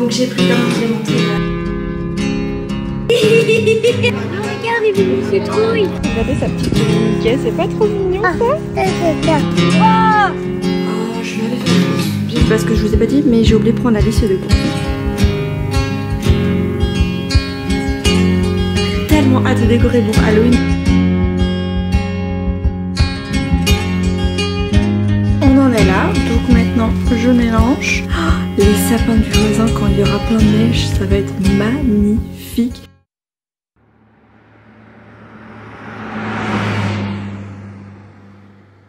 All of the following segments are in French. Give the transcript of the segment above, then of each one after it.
Donc j'ai pris le temps de vous les montrer. Regardez, c'est trop mignon. Regardez sa petite Mickey, c'est pas trop mignon ça? Oh, je l'avais fait. Parce que je vous ai pas dit, mais j'ai oublié de prendre la liste de courses. Tellement hâte de décorer pour Halloween. On en est là, donc maintenant je mélange. Oh, les sapins du voisin, quand il y aura plein de neige, ça va être magnifique.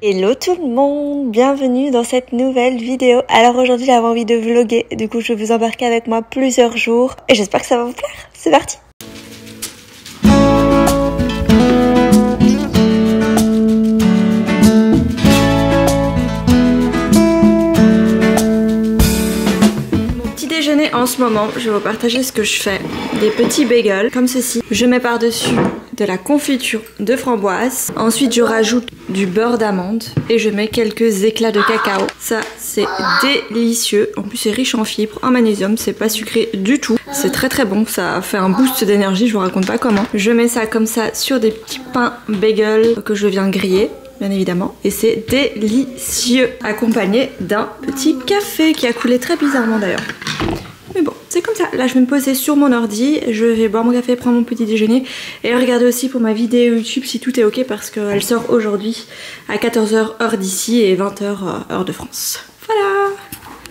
Hello tout le monde, bienvenue dans cette nouvelle vidéo. Alors aujourd'hui j'avais envie de vlogger, du coup je vais vous embarquer avec moi plusieurs jours et j'espère que ça va vous plaire. C'est parti! En ce moment, je vais vous partager ce que je fais. Des petits bagels comme ceci. Je mets par-dessus de la confiture de framboise. Ensuite, je rajoute du beurre d'amande et je mets quelques éclats de cacao. Ça, c'est délicieux. En plus, c'est riche en fibres, en magnésium. C'est pas sucré du tout. C'est très très bon. Ça fait un boost d'énergie. Je vous raconte pas comment. Je mets ça comme ça sur des petits pains bagels que je viens griller. Bien évidemment, et c'est délicieux, accompagné d'un petit café qui a coulé très bizarrement d'ailleurs. Mais bon, c'est comme ça. Là, je vais me poser sur mon ordi, je vais boire mon café, prendre mon petit déjeuner et regarder aussi pour ma vidéo YouTube si tout est ok parce qu'elle sort aujourd'hui à 14h heure d'ici et 20h heure de France. Voilà.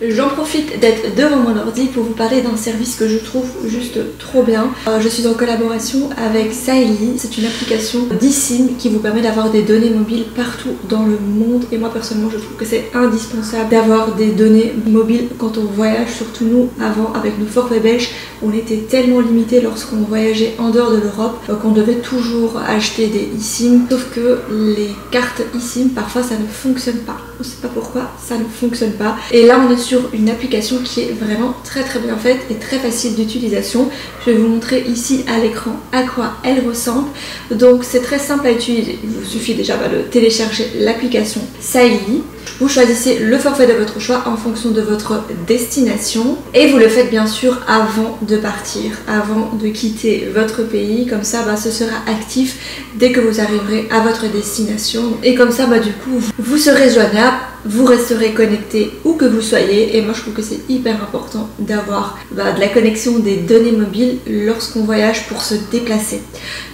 J'en profite d'être devant mon ordi pour vous parler d'un service que je trouve juste trop bien. Je suis en collaboration avec Saeli, c'est une application d'eSIM qui vous permet d'avoir des données mobiles partout dans le monde et moi personnellement je trouve que c'est indispensable d'avoir des données mobiles quand on voyage, surtout nous avant avec nos forfaits belges, on était tellement limité lorsqu'on voyageait en dehors de l'Europe qu'on devait toujours acheter des eSIM, sauf que les cartes eSIM parfois ça ne fonctionne pas. On sait pas pourquoi, ça ne fonctionne pas. Et là on est sur une application qui est vraiment très très bien faite et très facile d'utilisation. Je vais vous montrer ici à l'écran à quoi elle ressemble. Donc c'est très simple à utiliser. Il vous suffit déjà de télécharger l'application Saeli. Vous choisissez le forfait de votre choix en fonction de votre destination et vous le faites bien sûr avant de partir, avant de quitter votre pays. Comme ça, ce sera actif dès que vous arriverez à votre destination. Et comme ça, du coup, vous serez joignable, vous resterez connecté où que vous soyez. Et moi, je trouve que c'est hyper important d'avoir de la connexion des données mobiles lorsqu'on voyage pour se déplacer.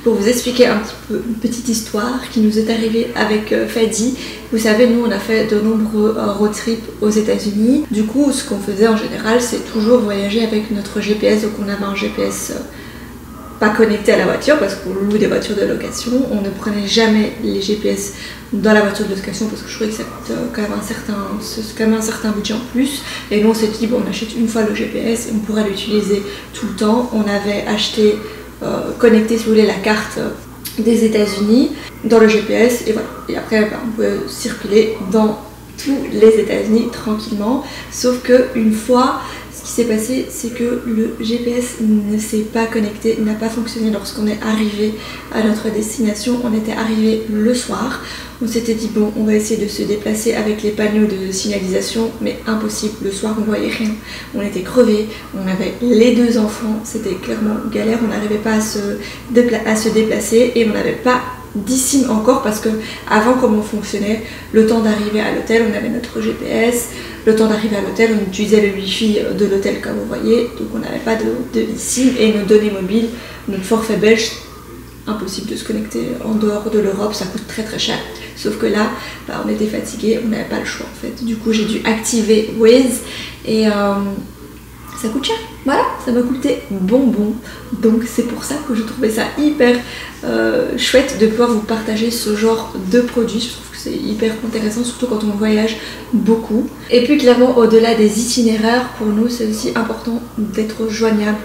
Pour vous expliquer un petit peu une petite histoire qui nous est arrivée avec Fadi. Vous savez, nous, on a fait de nombreux road trips aux États-Unis. Du coup, ce qu'on faisait en général, c'est toujours voyager avec notre GPS. Donc, on avait un GPS pas connecté à la voiture parce qu'on loue des voitures de location. On ne prenait jamais les GPS dans la voiture de location parce que je trouvais que ça coûte quand même un certain budget en plus. Et nous, on s'est dit, bon, on achète une fois le GPS et on pourrait l'utiliser tout le temps. On avait acheté, connecté, si vous voulez, la carte des États-Unis dans le GPS et voilà. Et après, on peut circuler dans tous les États-Unis tranquillement. Sauf que une fois, ce qui s'est passé, c'est que le GPS ne s'est pas connecté, n'a pas fonctionné lorsqu'on est arrivé à notre destination. On était arrivé le soir. On s'était dit bon, on va essayer de se déplacer avec les panneaux de signalisation, mais impossible. Le soir, on voyait rien. On était crevés. On avait les deux enfants. C'était clairement galère. On n'arrivait pas à se déplacer et on n'avait pas d'eSIM encore parce que avant, comment on fonctionnait, le temps d'arriver à l'hôtel, on avait notre GPS. Le temps d'arriver à l'hôtel, on utilisait le wifi de l'hôtel comme vous voyez, donc on n'avait pas de eSIM et nos données mobiles, notre forfait belge, impossible de se connecter en dehors de l'Europe, ça coûte très très cher. Sauf que là, on était fatigués, on n'avait pas le choix en fait. Du coup, j'ai dû activer Waze et ça coûte cher. Voilà, ça m'a coûté bonbon. Donc c'est pour ça que je trouvais ça hyper chouette de pouvoir vous partager ce genre de produits. Je trouve que c'est hyper intéressant, surtout quand on voyage beaucoup. Et puis clairement, au-delà des itinéraires, pour nous, c'est aussi important d'être joignable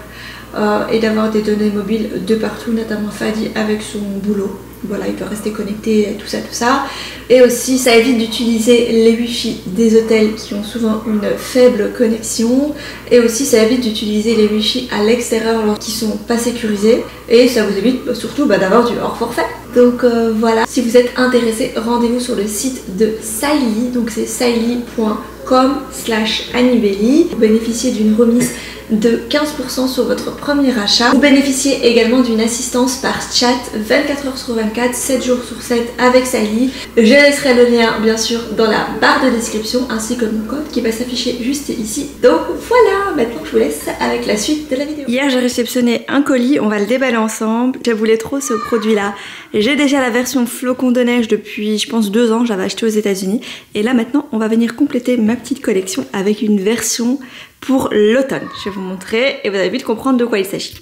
et d'avoir des données mobiles de partout, notamment Fadi avec son boulot. Voilà, il peut rester connecté, tout ça. Et aussi, ça évite d'utiliser les wifi des hôtels qui ont souvent une faible connexion. Et aussi, ça évite d'utiliser les wifi à l'extérieur qui sont pas sécurisés. Et ça vous évite surtout d'avoir du hors forfait. Donc voilà, si vous êtes intéressé, rendez-vous sur le site de Saeli. Donc c'est saeli.com com/Anibelli. Vous bénéficiez d'une remise de 15% sur votre premier achat. Vous bénéficiez également d'une assistance par chat 24h sur 24, 7 jours sur 7 avec Sally. Je laisserai le lien bien sûr dans la barre de description ainsi que mon code qui va s'afficher juste ici. Donc voilà, maintenant je vous laisse avec la suite de la vidéo. Hier j'ai réceptionné un colis, on va le déballer ensemble. Je voulais trop ce produit là. J'ai déjà la version flocon de neige depuis je pense 2 ans, j'avais acheté aux États-Unis. Et là maintenant on va venir compléter ma petite collection avec une version pour l'automne. Je vais vous montrer et vous allez vite comprendre de quoi il s'agit.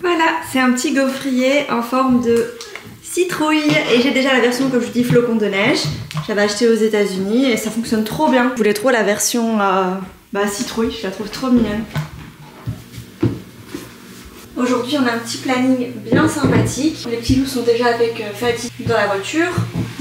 Voilà, c'est un petit gaufrier en forme de citrouille et j'ai déjà la version, comme je vous dis, flocon de neige. J'avais acheté aux États-Unis et ça fonctionne trop bien. Je voulais trop la version citrouille, je la trouve trop mignonne. Aujourd'hui on a un petit planning bien sympathique. Les petits loups sont déjà avec Fatih dans la voiture.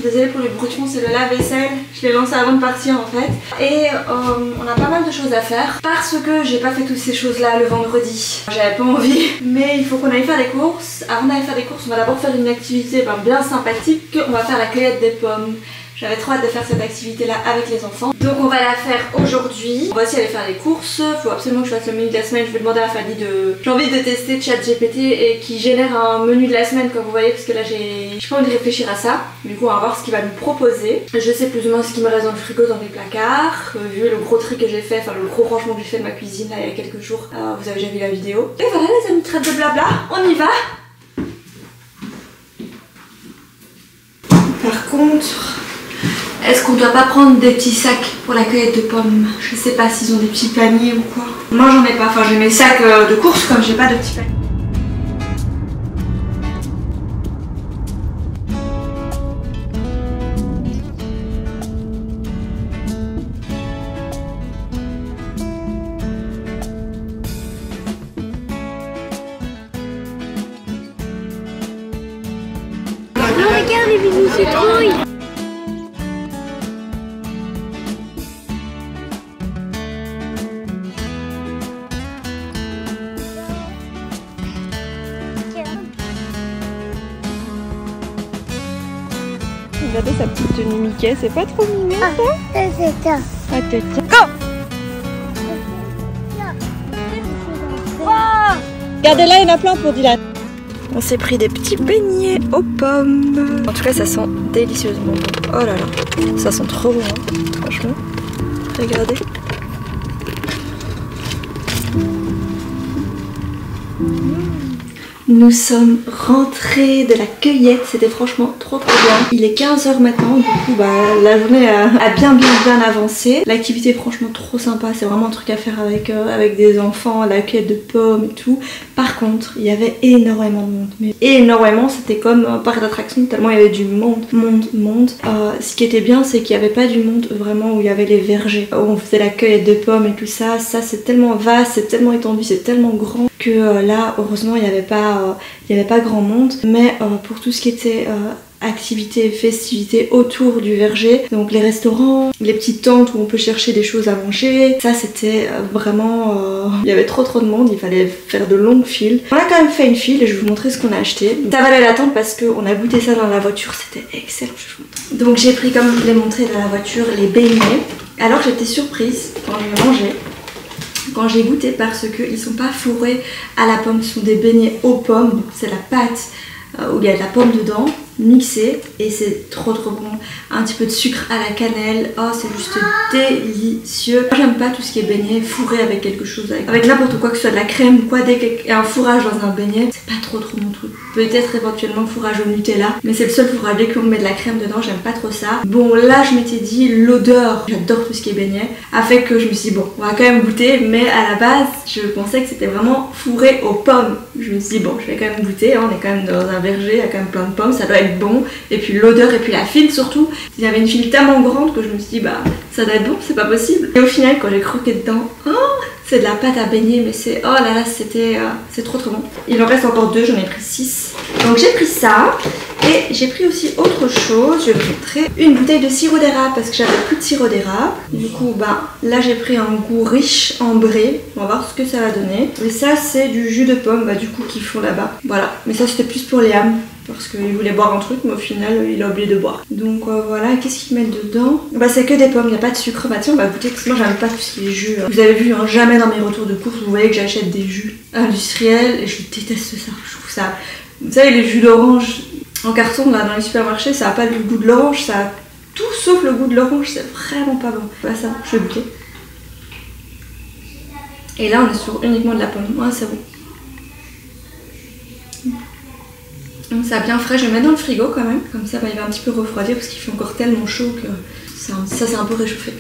Désolée pour les bruits de fond, c'est le lave-vaisselle. Je l'ai lancé avant de partir en fait. Et on a pas mal de choses à faire parce que j'ai pas fait toutes ces choses là le vendredi. J'avais pas envie, mais il faut qu'on aille faire des courses. Avant d'aller faire des courses, on va d'abord faire une activité bien sympathique. On va faire la cueillette des pommes. J'avais trop hâte de faire cette activité là avec les enfants. Donc on va la faire aujourd'hui. On va aussi aller faire les courses. Faut absolument que je fasse le menu de la semaine. Je vais demander à Fadi de... J'ai envie de tester ChatGPT et qui génère un menu de la semaine comme vous voyez. Parce que là j'ai pas envie de réfléchir à ça. Du coup on va voir ce qu'il va nous proposer. Je sais plus ou moins ce qui me reste dans le frigo, dans les placards. Vu le gros tri que j'ai fait, enfin le gros rangement que j'ai fait de ma cuisine là il y a quelques jours. Vous avez déjà vu la vidéo. Et voilà les amis, trêve de blabla. On y va. Par contre... est-ce qu'on doit pas prendre des petits sacs pour la cueillette de pommes? Je sais pas s'ils ont des petits paniers ou quoi. Moi j'en ai pas, enfin j'ai mes sacs de course comme j'ai pas de petits paniers. Non, regarde les mini citrouilles. Regardez sa petite tenue Mickey, c'est pas trop mignon ça? C'est ça. Ah, t'es... Go! Regardez là, il y en a plein pour Dylan. On s'est pris des petits beignets aux pommes. En tout cas ça sent délicieusement bon. Oh là là, ça sent trop bon hein. Franchement. Regardez. Nous sommes rentrés de la cueillette, c'était franchement trop bien. Il est 15h maintenant, du coup la journée a bien avancé. L'activité est franchement trop sympa, c'est vraiment un truc à faire avec des enfants, la cueillette de pommes et tout. Par contre, il y avait énormément de monde, mais énormément, c'était comme un parc d'attractions tellement il y avait du monde. Ce qui était bien, c'est qu'il n'y avait pas du monde vraiment où il y avait les vergers, où on faisait la cueillette de pommes et tout ça. Ça c'est tellement vaste, c'est tellement étendu, c'est tellement grand que là, heureusement, il n'y avait pas grand monde. Mais pour tout ce qui était activités, festivités autour du verger, donc les restaurants, les petites tentes où on peut chercher des choses à manger, ça c'était vraiment... il y avait trop de monde, il fallait faire de longues files. On a quand même fait une file et je vais vous montrer ce qu'on a acheté. Ça valait l'attente parce qu'on a goûté ça dans la voiture, c'était excellent. Donc j'ai pris, comme je vous l'ai montré dans la voiture, les beignets. Alors j'étais surprise quand je mangeais, quand j'ai goûté, parce qu'ils sont pas fourrés à la pomme, ce sont des beignets aux pommes, c'est la pâte où il y a de la pomme dedans, mixée, et c'est trop bon. Un petit peu de sucre à la cannelle, oh c'est juste délicieux. Moi j'aime pas tout ce qui est beignet fourré avec quelque chose, avec n'importe quoi, que ce soit de la crème ou quoi. Dès qu'il y a un fourrage dans un beignet, c'est pas trop mon truc. Peut-être éventuellement fourrage au Nutella, mais c'est le seul fourrage. Dès qu'on met de la crème dedans, j'aime pas trop ça. Bon là je m'étais dit, l'odeur, j'adore tout ce qui est beignet, a fait que je me suis dit bon, on va quand même goûter, mais à la base je pensais que c'était vraiment fourré aux pommes. Je me suis dit bon, je vais quand même goûter, hein, on est quand même dans un verger, il y a quand même plein de pommes, ça doit être bon. Et puis l'odeur et puis la file surtout, il y avait une file tellement grande que je me suis dit bah ça doit être bon, c'est pas possible. Et au final quand j'ai croqué dedans, oh, c'est de la pâte à beignet, mais c'est oh là là, c'est trop bon. Il en reste encore 2, j'en ai pris 6. Donc j'ai pris ça et j'ai pris aussi autre chose. Je vais vous montrer une bouteille de sirop d'érable parce que j'avais plus de sirop d'érable. Du coup là j'ai pris un goût riche, ambré. On va voir ce que ça va donner. Et ça c'est du jus de pomme du coup qu'ils font là-bas. Voilà, mais ça c'était plus pour les âmes. parce qu'il voulait boire un truc mais au final il a oublié de boire. Donc voilà, qu'est-ce qu'ils mettent dedans? Bah c'est que des pommes, il n'y a pas de sucre. Bah tiens on va goûter parce que moi j'aime pas tout ce qui est jus. Vous avez vu hein, jamais dans mes retours de course vous voyez que j'achète des jus industriels et je déteste ça. Je trouve ça, vous savez les jus d'orange en carton là dans les supermarchés ça a pas le goût de l'orange, ça a tout sauf le goût de l'orange, c'est vraiment pas bon. Bah ça, je vais goûter. Et là on est sur uniquement de la pomme, ouais c'est bon. Ça a bien frais, je vais le mettre dans le frigo quand même, comme ça bah, il va un petit peu refroidir parce qu'il fait encore tellement chaud que ça c'est un peu réchauffé.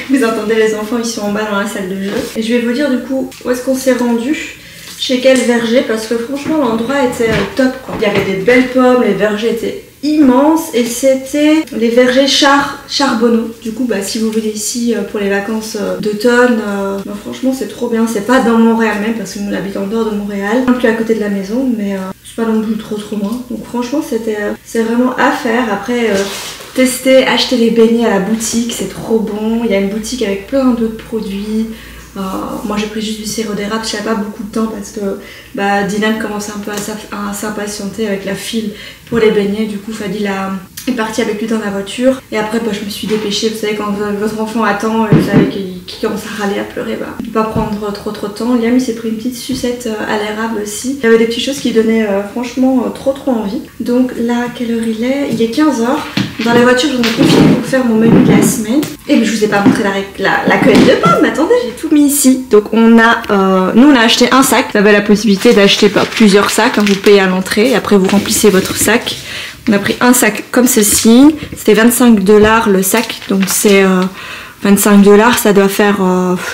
Vous entendez les enfants, ils sont en bas dans la salle de jeu. Et je vais vous dire du coup où est-ce qu'on s'est rendu, chez quel verger, parce que franchement l'endroit était top quoi. Il y avait des belles pommes, les vergers étaient immenses et c'était les vergers Charbonneau. Du coup bah si vous venez ici pour les vacances d'automne, bah, franchement c'est trop bien. C'est pas dans Montréal même parce que nous on habite en dehors de Montréal, un peu à côté de la maison mais c'est pas non plus trop loin. Donc franchement c'est vraiment à faire. Après tester, acheter les beignets à la boutique, c'est trop bon. Il y a une boutique avec plein d'autres produits. Moi j'ai pris juste du sirop d'érable, j'avais pas beaucoup de temps parce que bah, Dylan commençait un peu à s'impatienter avec la file pour les beignets. Du coup Fadil est parti avec lui dans la voiture et après bah, je me suis dépêchée. Vous savez quand votre enfant attend et vous savez qu'il commence à râler, à pleurer, bah, ne pas prendre trop de temps. Liam il s'est pris une petite sucette à l'érable aussi. Il y avait des petites choses qui donnaient franchement trop envie. Donc là quelle heure il est? Il est 15h. Dans la voiture j'en ai profité pour faire mon menu de la semaine. Et mais je vous ai pas montré la cueillette de pommes, attendez, j'ai tout mis ici. Donc on a, nous on a acheté un sac. Vous avez la possibilité d'acheter plusieurs sacs, hein, vous payez à l'entrée et après vous remplissez votre sac. On a pris un sac comme ceci, c'était 25$ le sac, donc c'est 25$, ça doit faire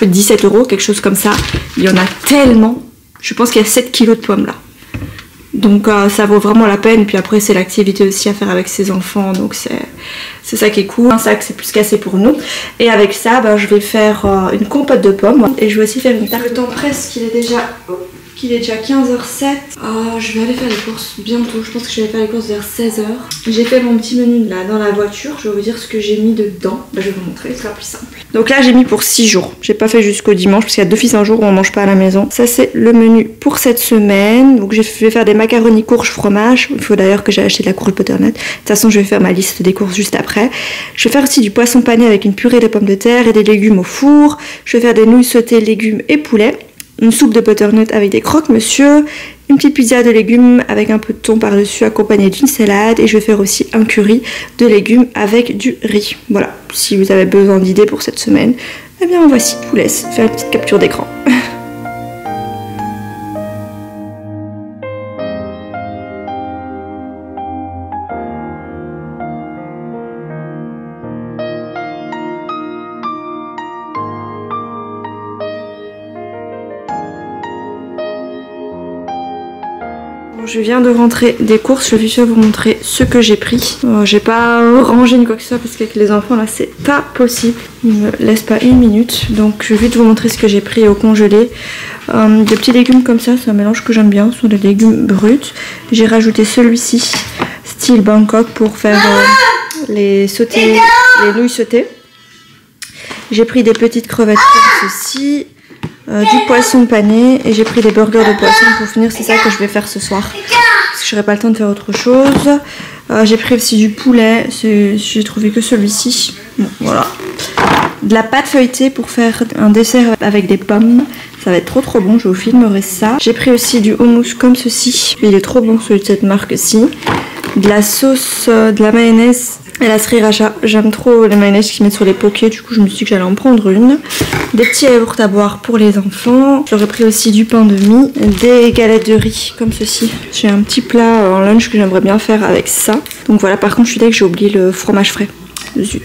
17 €, quelque chose comme ça. Il y en a tellement, je pense qu'il y a 7 kg de pommes là. Donc ça vaut vraiment la peine. Puis après c'est l'activité aussi à faire avec ses enfants. Donc c'est ça qui est cool. Un sac c'est plus qu'assez pour nous. Et avec ça bah, je vais faire une compote de pommes. Et je vais aussi faire une tarte. Le temps presse qu'il est déjà 15h07. Je vais aller faire les courses bientôt. Je pense que je vais faire les courses vers 16h. J'ai fait mon petit menu là dans la voiture. Je vais vous dire ce que j'ai mis dedans. Bah, je vais vous montrer, ce sera plus simple. Donc là j'ai mis pour 6 jours. J'ai pas fait jusqu'au dimanche parce qu'il y a d'office un jour où on mange pas à la maison. Ça c'est le menu pour cette semaine. Donc je vais faire des macaronis courge fromage. Il faut d'ailleurs que j'ai acheté de la courge butternut. De toute façon je vais faire ma liste des courses juste après. Je vais faire aussi du poisson pané avec une purée de pommes de terre et des légumes au four. Je vais faire des nouilles sautées, légumes et poulet. Une soupe de butternut avec des croque-monsieur, une petite pizza de légumes avec un peu de thon par-dessus accompagnée d'une salade et je vais faire aussi un curry de légumes avec du riz. Voilà, si vous avez besoin d'idées pour cette semaine, eh bien voici, je vous laisse faire une petite capture d'écran. Je viens de rentrer des courses, je vais juste vous montrer ce que j'ai pris. J'ai pas rangé ni quoi que ce soit parce qu'avec les enfants là c'est pas possible. Ils me laissent pas une minute. Donc je vais vite vous montrer ce que j'ai pris au congelé. Des petits légumes comme ça, c'est un mélange que j'aime bien, ce sont des légumes bruts. J'ai rajouté celui-ci, style Bangkok pour faire les nouilles sautées. J'ai pris des petites crevettes comme ceci. Du poisson pané et j'ai pris des burgers de poisson pour finir, c'est ça que je vais faire ce soir parce que j'aurai pas le temps de faire autre chose. J'ai pris aussi du poulet, j'ai trouvé que celui-ci. Bon, voilà. De la pâte feuilletée pour faire un dessert avec des pommes, ça va être trop bon, je vous filmerai ça. J'ai pris aussi du houmous comme ceci, il est trop bon celui de cette marque-ci. De la sauce, de la mayonnaise et la sriracha. J'aime trop les mayonnaises qu'ils mettent sur les pokés, du coup je me suis dit que j'allais en prendre une. Des petits yaourts à boire pour les enfants. J'aurais pris aussi du pain de mie, des galettes de riz comme ceci. J'ai un petit plat en lunch que j'aimerais bien faire avec ça. Donc voilà, par contre je suis là que j'ai oublié le fromage frais. Zut.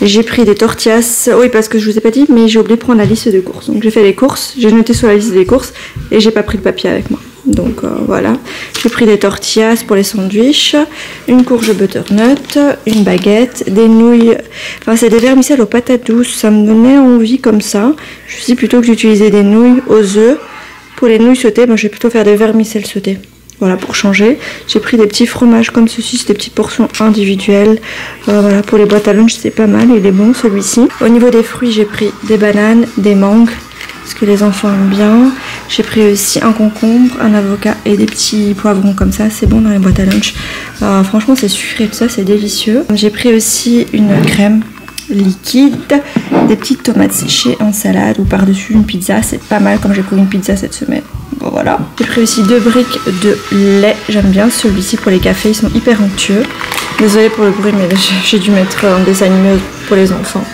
J'ai pris des tortillas, oui parce que je vous ai pas dit, mais j'ai oublié de prendre la liste de courses. Donc j'ai fait les courses, j'ai noté sur la liste des courses et j'ai pas pris le papier avec moi. Donc voilà, j'ai pris des tortillas pour les sandwichs, une courge butternut, une baguette, des nouilles, enfin c'est des vermicelles aux patates douces, ça me donnait envie comme ça. Je me suis dit plutôt que d'utiliser des nouilles aux œufs, pour les nouilles sautées, moi je vais plutôt faire des vermicelles sautées. Voilà pour changer. J'ai pris des petits fromages comme ceci, c'est des petites portions individuelles. Voilà pour les boîtes à lunch c'est pas mal, il est bon celui-ci. Au niveau des fruits j'ai pris des bananes, des mangues, parce que les enfants aiment bien. J'ai pris aussi un concombre, un avocat et des petits poivrons comme ça, c'est bon dans les boîtes à lunch. Franchement c'est sucré tout ça, c'est délicieux. J'ai pris aussi une crème liquide, des petites tomates séchées en salade ou par-dessus une pizza, c'est pas mal comme j'ai pris une pizza cette semaine. Bon voilà. J'ai pris aussi 2 briques de lait, j'aime bien celui-ci pour les cafés, ils sont hyper onctueux. Désolée pour le bruit mais j'ai dû mettre un dessin animé pour les enfants.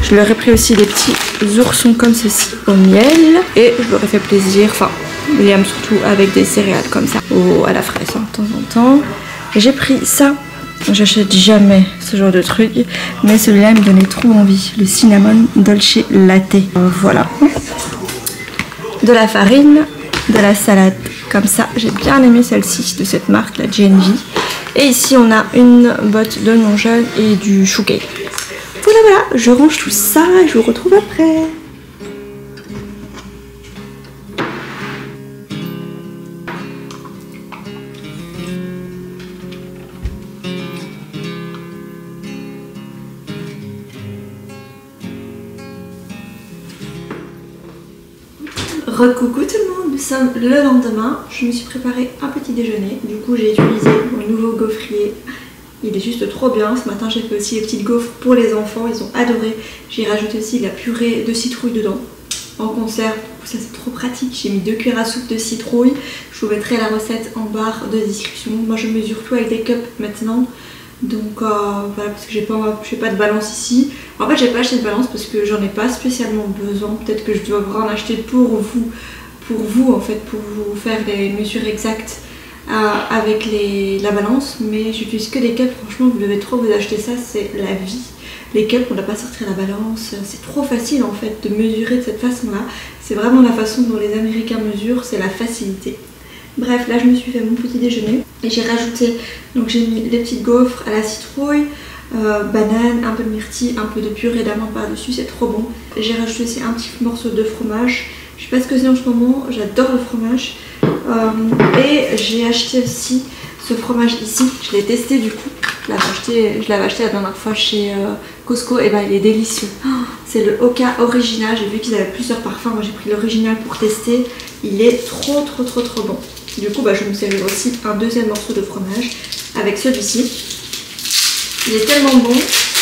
Je leur ai pris aussi des petits oursons comme ceci au miel et je leur ai fait plaisir, enfin Liam surtout avec des céréales comme ça ou à la fraise hein, de temps en temps. J'ai pris ça. J'achète jamais ce genre de truc, mais celui-là me donnait trop envie, le cinnamon dolce latte. Voilà. De la farine, de la salade, comme ça. J'ai bien aimé celle-ci de cette marque, la GNV. Et ici on a une botte d'oignons jaunes et du chou cake. Voilà, voilà, je range tout ça et je vous retrouve après. Recoucou tout le monde, nous sommes le lendemain, je me suis préparé un petit déjeuner, du coup j'ai utilisé mon nouveau gaufrier, il est juste trop bien. Ce matin j'ai fait aussi les petites gaufres pour les enfants, ils ont adoré, j'ai rajouté aussi de la purée de citrouille dedans, en conserve, ça c'est trop pratique, j'ai mis 2 cuillères à soupe de citrouille, je vous mettrai la recette en barre de description, moi je mesure tout avec des cups maintenant. Donc voilà, parce que j'ai pas de balance ici. En fait j'ai pas acheté de balance parce que j'en ai pas spécialement besoin. Peut-être que je devrais en acheter pour vous en fait, pour vous faire les mesures exactes avec la balance. Mais j'utilise que des cups, franchement vous devez trop vous acheter ça, c'est la vie. Les cups on doit pas sortir la balance, c'est trop facile en fait de mesurer de cette façon là. C'est vraiment la façon dont les Américains mesurent, c'est la facilité. Bref, là je me suis fait mon petit déjeuner et j'ai rajouté, donc j'ai mis les petites gaufres à la citrouille, banane, un peu de myrtille, un peu de purée d'amande par-dessus, c'est trop bon. J'ai rajouté aussi un petit morceau de fromage, je sais pas ce que c'est en ce moment, j'adore le fromage. Et j'ai acheté aussi ce fromage ici, je l'ai testé du coup, je l'avais acheté la dernière fois chez Costco et ben il est délicieux. C'est le Oka original, j'ai vu qu'ils avaient plusieurs parfums, moi j'ai pris l'original pour tester, il est trop bon. Du coup bah, je vais me servir aussi un deuxième morceau de fromage avec celui-ci. Il est tellement bon,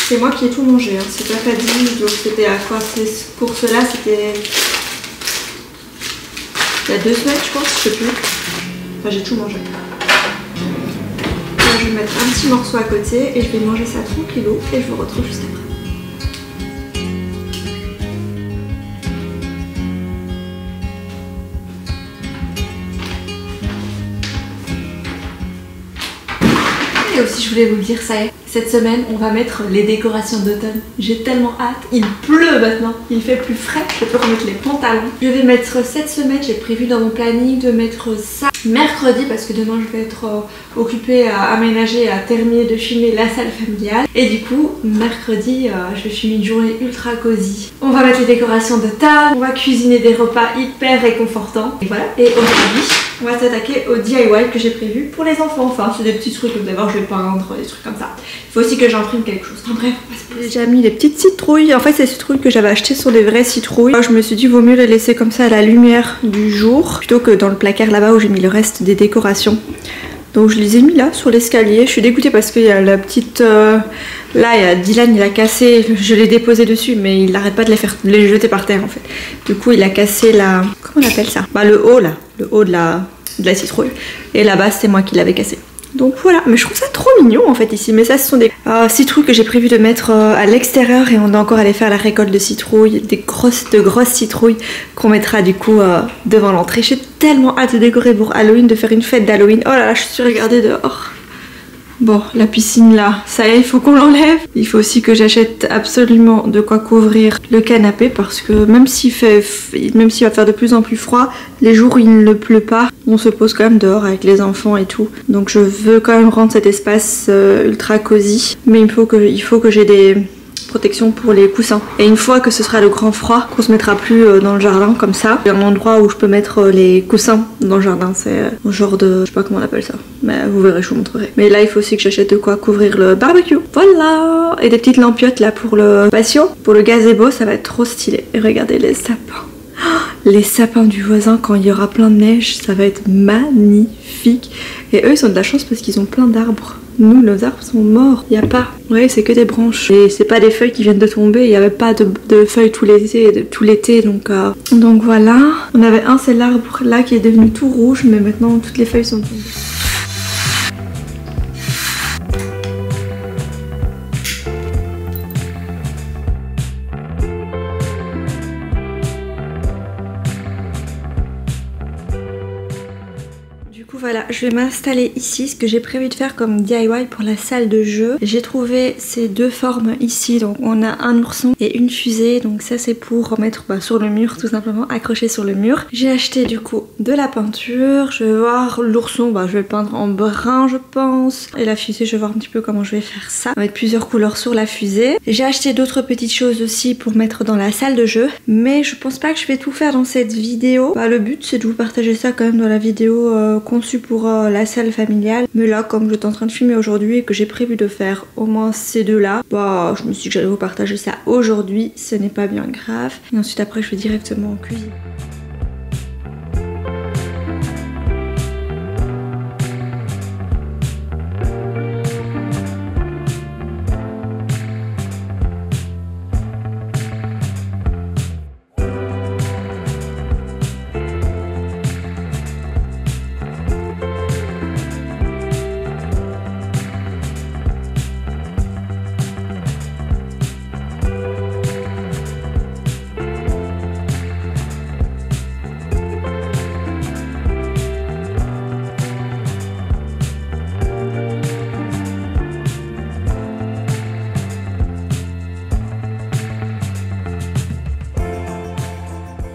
c'est moi qui ai tout mangé, hein. C'est pas Fadi, donc c'était à quoi pour cela, c'était il y a 2 semaines je pense, je sais plus. Enfin j'ai tout mangé. Là, je vais mettre un petit morceau à côté et je vais manger ça tranquillou et je vous retrouve juste après. Et aussi je voulais vous le dire, ça y est, cette semaine on va mettre les décorations d'automne. J'ai tellement hâte, il pleut maintenant, il fait plus frais, je peux remettre les pantalons. Je vais mettre cette semaine, j'ai prévu dans mon planning de mettre ça mercredi parce que demain je vais être occupée à aménager, à terminer de filmer la salle familiale. Et du coup, mercredi, je vais filmer une journée ultra cosy. On va mettre les décorations d'automne, on va cuisiner des repas hyper réconfortants. Et voilà, et aujourd'hui, on va s'attaquer au DIY que j'ai prévu pour les enfants. Enfin, c'est des petits trucs, d'abord je vais peindre, des trucs comme ça. Il faut aussi que j'imprime quelque chose. En bref, j'ai déjà mis les petites citrouilles. En fait, ces citrouilles que j'avais achetées sont des vraies citrouilles. Je me suis dit, vaut mieux les laisser comme ça à la lumière du jour plutôt que dans le placard là-bas où j'ai mis le reste des décorations. Donc je les ai mis là sur l'escalier. Je suis dégoûtée parce qu'il y a la petite... là, il y a Dylan, il a cassé... Je l'ai déposé dessus, mais il n'arrête pas de les jeter par terre en fait. Du coup, il a cassé la... Comment on appelle ça? Bah le haut là. Le haut de la citrouille. Et la base, c'est moi qui l'avais cassé. Donc voilà, mais je trouve ça trop mignon en fait ici. Mais ça, ce sont des citrouilles que j'ai prévu de mettre à l'extérieur et on doit encore aller faire la récolte de citrouilles, de grosses citrouilles qu'on mettra du coup devant l'entrée. J'ai tellement hâte de décorer pour Halloween, de faire une fête d'Halloween. Oh là là, je suis regardée dehors. Bon, la piscine là, ça y est, il faut qu'on l'enlève. Il faut aussi que j'achète absolument de quoi couvrir le canapé parce que même s'il va faire de plus en plus froid, les jours où il ne pleut pas, on se pose quand même dehors avec les enfants et tout. Donc je veux quand même rendre cet espace ultra cosy. Mais il faut que j'ai des protections pour les coussins. Et une fois que ce sera le grand froid, qu'on se mettra plus dans le jardin comme ça, il y a un endroit où je peux mettre les coussins dans le jardin. C'est un genre de... je sais pas comment on appelle ça. Mais vous verrez, je vous montrerai. Mais là, il faut aussi que j'achète de quoi couvrir le barbecue. Voilà. Et des petites lampiottes là pour le patio. Pour le gazebo, ça va être trop stylé. Et regardez les sapins. les sapins du voisin quand il y aura plein de neige, ça va être magnifique. Et eux ils ont de la chance parce qu'ils ont plein d'arbres. Nous nos arbres sont morts, il n'y a pas. Ouais, c'est que des branches. Et c'est pas des feuilles qui viennent de tomber, il n'y avait pas de feuilles tout l'été. Donc voilà. On avait un seul arbre là qui est devenu tout rouge, mais maintenant toutes les feuilles sont tombées. Voilà, je vais m'installer ici, ce que j'ai prévu de faire comme DIY pour la salle de jeu. J'ai trouvé ces deux formes ici, donc on a un ourson et une fusée, donc ça c'est pour mettre sur le mur, tout simplement accroché sur le mur. J'ai acheté du coup de la peinture, je vais voir l'ourson, je vais le peindre en brun je pense, et la fusée je vais voir un petit peu comment je vais faire ça, avec plusieurs couleurs sur la fusée. J'ai acheté d'autres petites choses aussi pour mettre dans la salle de jeu, mais je pense pas que je vais tout faire dans cette vidéo. Le but c'est de vous partager ça quand même dans la vidéo conçue pour la salle familiale, mais là comme j'étais en train de filmer aujourd'hui et que j'ai prévu de faire au moins ces deux là, je me suis dit que j'allais vous partager ça aujourd'hui, ce n'est pas bien grave. Et ensuite après je vais directement en cuisine.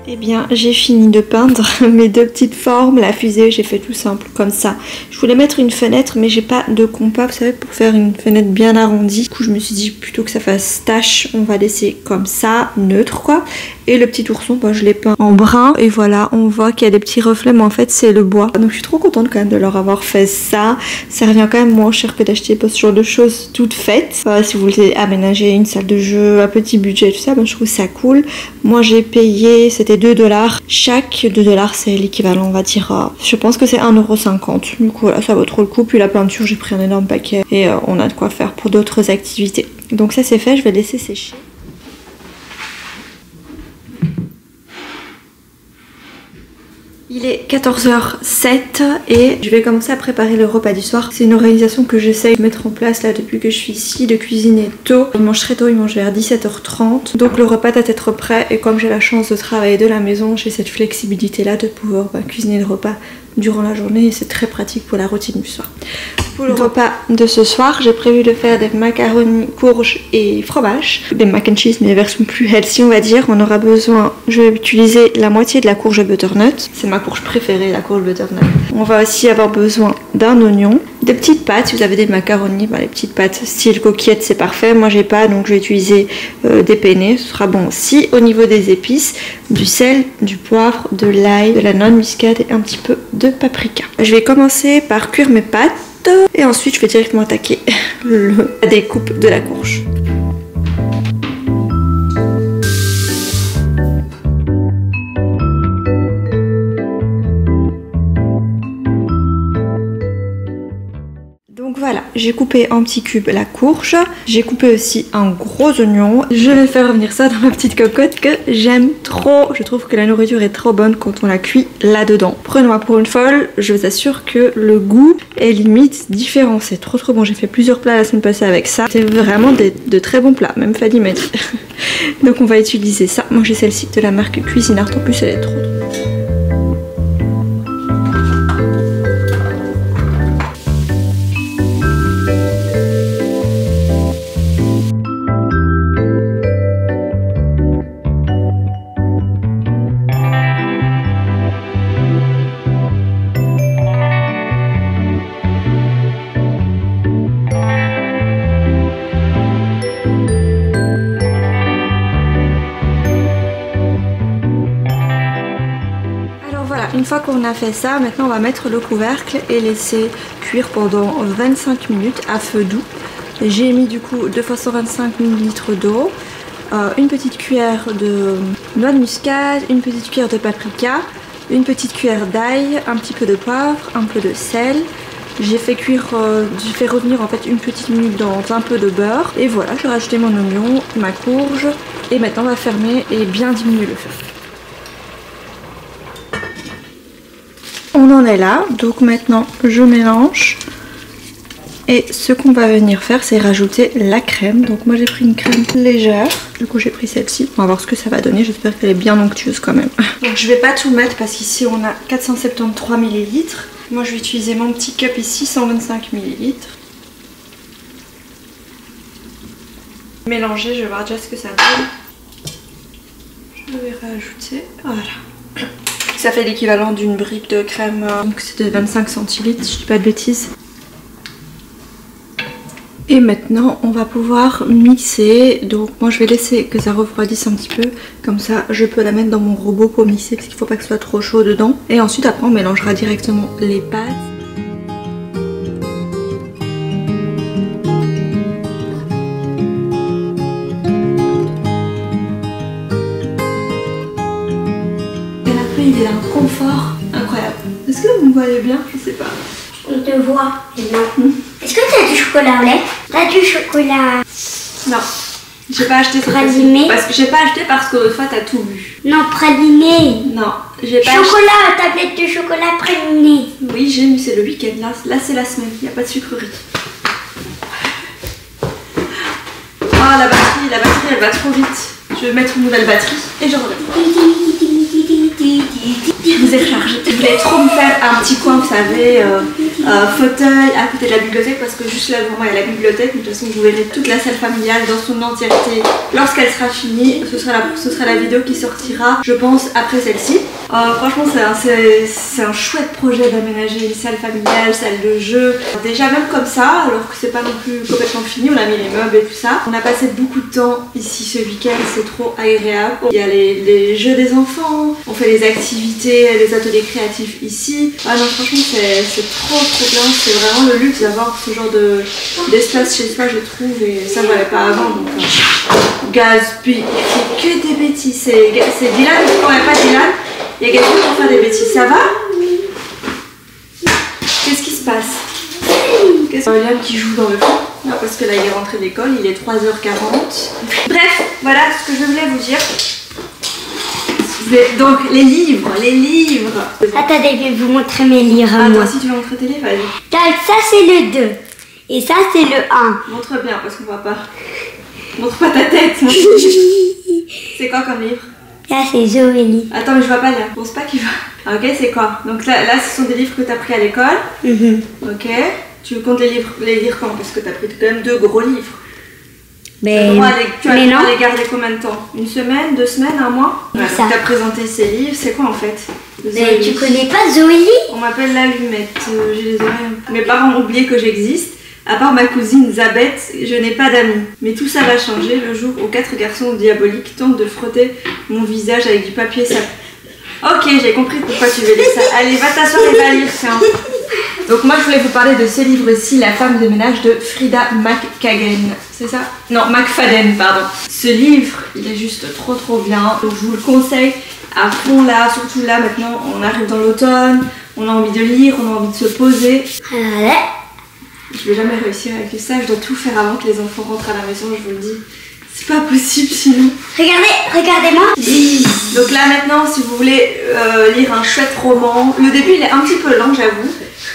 Eh bien, j'ai fini de peindre mes deux petites formes. La fusée, j'ai fait tout simple, comme ça. Je voulais mettre une fenêtre, mais j'ai pas de compas, vous savez, pour faire une fenêtre bien arrondie. Du coup, je me suis dit, plutôt que ça fasse tache, on va laisser comme ça, neutre, quoi. Et le petit ourson, je l'ai peint en brun. Et voilà, on voit qu'il y a des petits reflets, mais en fait, c'est le bois. Donc, je suis trop contente quand même de leur avoir fait ça. Ça revient quand même moins cher que d'acheter ce genre de choses toutes faites. Si vous voulez aménager une salle de jeu, un petit budget, tout ça, je trouve ça cool. Moi, j'ai payé, c'était 2 $. Chaque 2 $, c'est l'équivalent, on va dire, je pense que c'est 1,50 €. Du coup, là, ça vaut trop le coup. Puis la peinture, j'ai pris un énorme paquet. Et on a de quoi faire pour d'autres activités. Donc ça, c'est fait, je vais laisser sécher. Il est 14h07 et je vais commencer à préparer le repas du soir. C'est une organisation que j'essaye de mettre en place là depuis que je suis ici, de cuisiner tôt. Il mange très tôt, il mange vers 17h30. Donc le repas doit être prêt et comme j'ai la chance de travailler de la maison, j'ai cette flexibilité là de pouvoir cuisiner le repas durant la journée et c'est très pratique pour la routine du soir. Pour le repas de ce soir, j'ai prévu de faire des macaronis, courges et fromage. Des mac and cheese, mais version plus healthy on va dire. On aura besoin, je vais utiliser la moitié de la courge butternut. C'est ma courge préférée, la courge butternut. On va aussi avoir besoin d'un oignon, des petites pâtes. Si vous avez des macaronis, les petites pâtes style coquillettes, c'est parfait. Moi j'ai pas, donc je vais utiliser des penne, ce sera bon aussi. Au niveau des épices, du sel, du poivre, de l'ail, de la noix de muscade et un petit peu de paprika. Je vais commencer par cuire mes pâtes. Et ensuite je vais directement attaquer la découpe de la courge. Donc voilà, j'ai coupé en petits cubes la courge, j'ai coupé aussi un gros oignon. Je vais faire revenir ça dans ma petite cocotte que j'aime trop. Je trouve que la nourriture est trop bonne quand on la cuit là-dedans. Prenez-moi pour une folle, je vous assure que le goût est limite différent. C'est trop bon, j'ai fait plusieurs plats la semaine passée avec ça. C'est vraiment de très bons plats, même Fanny m'a dit. Donc on va utiliser ça. Moi j'ai celle-ci de la marque Cuisinart, en plus elle est trop. Une fois qu'on a fait ça, maintenant on va mettre le couvercle et laisser cuire pendant 25 minutes à feu doux. J'ai mis du coup 2 fois 125 ml d'eau, une petite cuillère noix de muscade, une petite cuillère de paprika, une petite cuillère d'ail, un petit peu de poivre, un peu de sel. J'ai fait revenir en fait une petite minute dans un peu de beurre. Et voilà, j'ai rajouté mon oignon, ma courge. Et maintenant on va fermer et bien diminuer le feu. On en est là, donc maintenant je mélange. Et ce qu'on va venir faire, c'est rajouter la crème. Donc moi j'ai pris une crème légère. Du coup j'ai pris celle-ci. On va voir ce que ça va donner. J'espère qu'elle est bien onctueuse quand même. Donc je vais pas tout mettre parce qu'ici on a 473 ml. Moi je vais utiliser mon petit cup ici, 125 ml. Mélanger, je vais voir déjà ce que ça donne. Je vais rajouter. Voilà. Ça fait l'équivalent d'une brique de crème. Donc c'est de 25 centilitres, je dis pas de bêtises. Et maintenant on va pouvoir mixer. Donc moi je vais laisser que ça refroidisse un petit peu. Comme ça je peux la mettre dans mon robot pour mixer parce qu'il ne faut pas que ce soit trop chaud dedans. Et ensuite après on mélangera directement les pâtes. Et après il est un confort incroyable. Est-ce que vous me voyez bien? Je sais pas. On te voit. Est-ce que t'as du chocolat au lait? T'as du chocolat? Non. J'ai pas acheté praliné. Parce que j'ai pas acheté parce que l'autre fois t'as tout bu. Non, praliné. Non, j'ai pas chocolat, tablette de chocolat praliné. Oui, j'ai mis, c'est le week-end. Là c'est la semaine, il n'y a pas de sucrerie. Oh la batterie elle va trop vite. Je vais mettre une nouvelle batterie et je reviens. Je vous ai rechargé. Je voulais trop me faire un petit coin, vous savez, fauteuil à côté de la bibliothèque parce que juste là devant moi il y a la bibliothèque. De toute façon vous verrez toute la salle familiale dans son entièreté lorsqu'elle sera finie. Ce sera la vidéo qui sortira, je pense, après celle-ci. Franchement c'est un chouette projet d'aménager une salle familiale, salle de jeu. Déjà même comme ça, alors que c'est pas non plus complètement fini, on a mis les meubles et tout ça. On a passé beaucoup de temps ici ce week-end, c'est trop agréable. Il y a les jeux des enfants, on fait les activités, les ateliers créatifs ici. Ah non franchement c'est trop bien, c'est vraiment le luxe d'avoir ce genre d'espace chez soi je trouve et ça je n'avais pas avant donc gaspille, c'est que des bêtises, c'est Dylan, quand il n'y a pas Dylan, il y a quelqu'un pour faire des bêtises, ça va? Qu'est-ce qui se passe? Liam qui joue dans le fond, parce que là il est rentré de l'école, il est 3h40. Bref, voilà ce que je voulais vous dire. Donc les livres. Attendez, je vais vous montrer mes livres. Ah, toi aussi tu vas montrer tes livres, vas-y. Ça c'est le 2 et ça c'est le 1. Montre bien parce qu'on voit pas. Montre pas ta tête. C'est quoi comme livre? Là c'est Zoélie. Attends mais je vois pas là, je pense pas qu'il va. Ok, c'est quoi? Donc là ce sont des livres que tu as pris à l'école. Ok. Tu comptes les lire quand? Parce que tu as pris quand même 2 gros livres. Mais tu as le droit de les garder combien de temps? Une semaine, 2 semaines, un mois? Tu as présenté ces livres, c'est quoi en fait? Mais tu connais pas Zoélie? On m'appelle l'allumette, j'ai les oreilles. Mes parents ont oublié que j'existe. À part ma cousine Zabeth, je n'ai pas d'amis. Mais tout ça va changer le jour où 4 garçons diaboliques tentent de frotter mon visage avec du papier sale. Ok, j'ai compris pourquoi tu veux dire ça. Allez, va t'asseoir et va lire, tiens. Donc moi je voulais vous parler de ce livre-ci, La femme de ménage de Frida McKagan. C'est ça? Non, McFadden, pardon. Ce livre, il est juste trop bien. Donc je vous le conseille à fond là, surtout là maintenant, on arrive dans l'automne, on a envie de lire, on a envie de se poser. Je vais jamais réussir avec ça, je dois tout faire avant que les enfants rentrent à la maison, je vous le dis. C'est pas possible sinon. Regardez-moi. Donc là maintenant, si vous voulez lire un chouette roman, le début il est un petit peu lent j'avoue,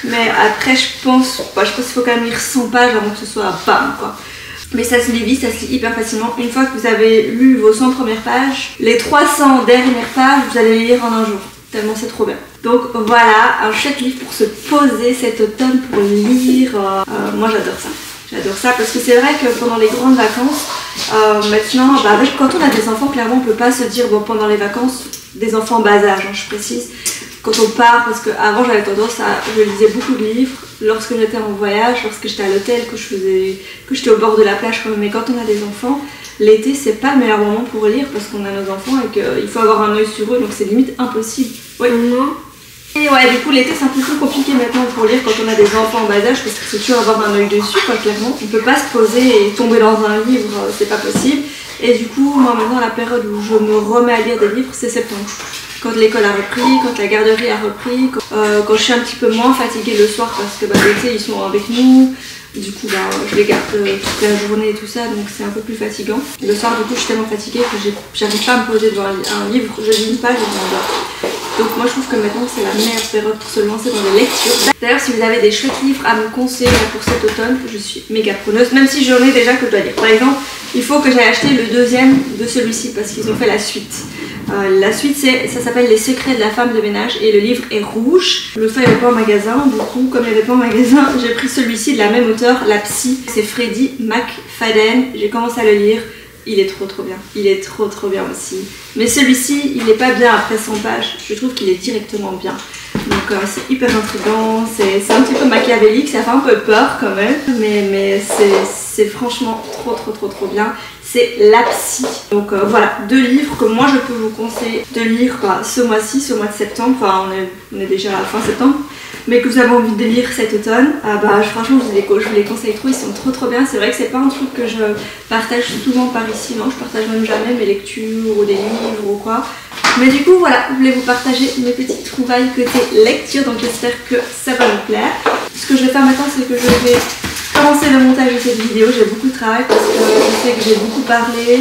mais après je pense qu'il faut quand même lire 100 pages avant que ce soit bam quoi. Mais ça se lit vite, ça se lit hyper facilement. Une fois que vous avez lu vos 100 premières pages, les 300 dernières pages, vous allez les lire en un jour. Tellement c'est trop bien. Donc voilà, un chouette livre pour se poser cet automne pour lire. Moi j'adore ça. J'adore ça parce que c'est vrai que pendant les grandes vacances, maintenant, quand on a des enfants, clairement on peut pas se dire bon pendant les vacances, des enfants bas âge, hein, je précise. Quand on part, parce qu'avant j'avais tendance je lisais beaucoup de livres lorsque j'étais en voyage, lorsque j'étais à l'hôtel, que j'étais au bord de la plage, mais quand on a des enfants, l'été c'est pas le meilleur moment pour lire parce qu'on a nos enfants et qu'il faut avoir un œil sur eux, donc c'est limite impossible. Oui. Et ouais, du coup l'été c'est un peu plus compliqué maintenant pour lire quand on a des enfants en bas âge parce que c'est toujours avoir un œil dessus quoi, clairement. On peut pas se poser et tomber dans un livre, c'est pas possible. Et du coup moi maintenant la période où je me remets à lire des livres c'est septembre. Quand l'école a repris, quand la garderie a repris, quand je suis un petit peu moins fatiguée le soir parce que l'été ils sont avec nous. Du coup je les garde toute la journée et tout ça donc c'est un peu plus fatigant. Le soir du coup je suis tellement fatiguée que j'arrive pas à me poser devant un livre, je lis une page et je m'endors. Donc moi je trouve que maintenant c'est la meilleure période pour se lancer dans les lectures. D'ailleurs si vous avez des chouettes livres à me conseiller pour cet automne, je suis méga preneuse, même si j'en ai déjà que je dois lire. Par exemple, il faut que j'aille acheter le deuxième de celui-ci parce qu'ils ont fait la suite. La suite ça s'appelle Les secrets de la femme de ménage et le livre est rouge. Le fait il n'y avait pas en magasin, du coup comme il n'y avait pas en magasin, j'ai pris celui-ci de la même auteure, La Psy. C'est Freddie McFadden, j'ai commencé à le lire. Il est trop bien, il est trop bien aussi. Mais celui-ci, il n'est pas bien après 100 pages, je trouve qu'il est directement bien. Donc c'est hyper intriguant, c'est un petit peu machiavélique, ça fait un peu peur quand même. Mais c'est franchement trop bien. C'est La Psy. Donc voilà, 2 livres que moi je peux vous conseiller de lire ce mois-ci, ce mois de septembre. Enfin on est déjà à la fin septembre. Mais que vous avez envie de lire cet automne, franchement je vous les conseille trop, ils sont trop bien. C'est vrai que c'est pas un truc que je partage souvent par ici, non, je partage même jamais mes lectures ou des livres ou quoi. Mais du coup voilà, je voulais vous partager mes petites trouvailles côté lecture, donc j'espère que ça va vous plaire. Ce que je vais faire maintenant c'est que je vais commencer le montage de cette vidéo, j'ai beaucoup de travail parce que je sais que j'ai beaucoup parlé.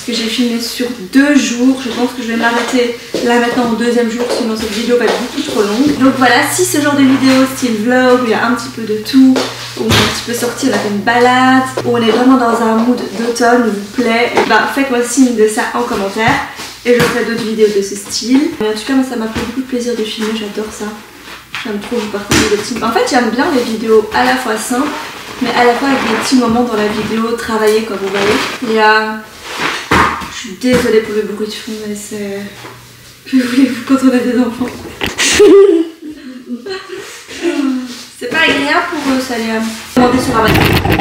Que j'ai filmé sur 2 jours, je pense que je vais m'arrêter là maintenant au 2e jour sinon cette vidéo va être beaucoup trop longue. Donc voilà, si ce genre de vidéo style vlog où il y a un petit peu de tout, où on est un petit peu sorti, on a fait une balade, où on est vraiment dans un mood d'automne vous plaît, faites-moi signe de ça en commentaire et je ferai d'autres vidéos de ce style. Mais en tout cas moi ça m'a fait beaucoup de plaisir de filmer, j'adore ça. J'aime trop vous partager des petits... En fait j'aime bien les vidéos à la fois simples mais à la fois avec des petits moments dans la vidéo travaillés comme vous voyez. Il y a... Je suis désolée pour le bruit de fond, mais c'est... Que voulez-vous quand on a des enfants? C'est pas agréable pour eux, ça les a demandé sur Amazon.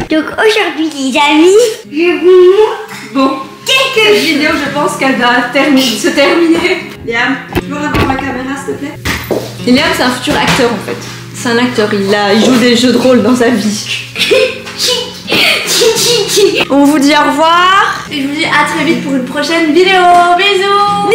Donc aujourd'hui les amis, je vous montre bon, cette vidéo je pense qu'elle va se terminer. Liam, tu peux avoir ma caméra s'il te plaît? Et Liam c'est un futur acteur en fait. C'est un acteur, il joue des jeux de rôle dans sa vie. On vous dit au revoir et je vous dis à très vite pour une prochaine vidéo. Bisous.